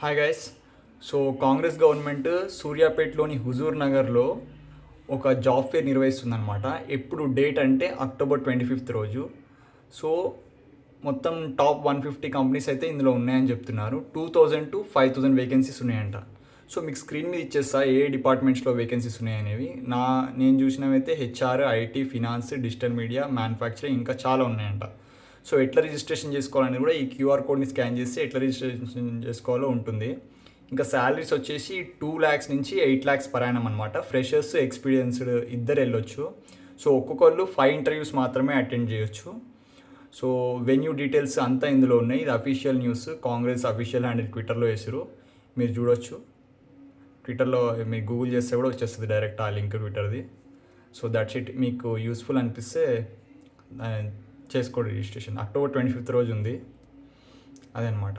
Hi guys. So Congress government సూర్యాపేటలోని హుజూర్ నగర్లో ఒక జాబ్ ఫేర్ నిర్వహిస్తుందన్నమాట. ఎప్పుడు డేట్ అంటే అక్టోబర్ 25 రోజు. సో మొత్తం టాప్ 150 కంపెనీస్ అయితే ఇందులో ఉన్నాయని చెప్తున్నారు. 2000 to 5000 వేకెన్సీస్ ఉన్నాయంట. సో మీకు స్క్రీన్ మీద ఇచ్చేస్తా ఏ డిపార్ట్మెంట్స్లో వేకెన్సీస్ ఉన్నాయనేవి. నేను చూసినవైతే HR, IT, finance, digital media, manufacturing ఇంకా చాలా ఉన్నాయంట. సో ఎట్లా రిజిస్ట్రేషన్ చేసుకోవాలని కూడా ఈ క్యూఆర్ కోడ్ని స్కాన్ చేస్తే ఎట్లా రిజిస్ట్రేషన్ చేసుకోవాలో ఉంటుంది. ఇంకా శాలరీస్ వచ్చేసి 2 lakhs నుంచి 8 lakhs per annum అనమాట. ఫ్రెషర్స్, ఎక్స్పీరియన్స్డ్ ఇద్దరు వెళ్ళొచ్చు. సో ఒక్కొక్కళ్ళు 5 interviews మాత్రమే అటెండ్ చేయొచ్చు. సో వెన్యూ డీటెయిల్స్ అంతా ఇందులో ఉన్నాయి. ఇది official news. Congress official handle ట్విట్టర్లో వేసారు, మీరు చూడొచ్చు. ట్విట్టర్లో మీరు గూగుల్ చేస్తే కూడా వచ్చేస్తుంది డైరెక్ట్ ఆ లింక్ ట్విట్టర్ది. So that's it. మీకు యూస్ఫుల్ అనిపిస్తే చేసుకోండి రిజిస్ట్రేషన్. అక్టోబర్ 25 రోజు ఉంది, అదనమాట.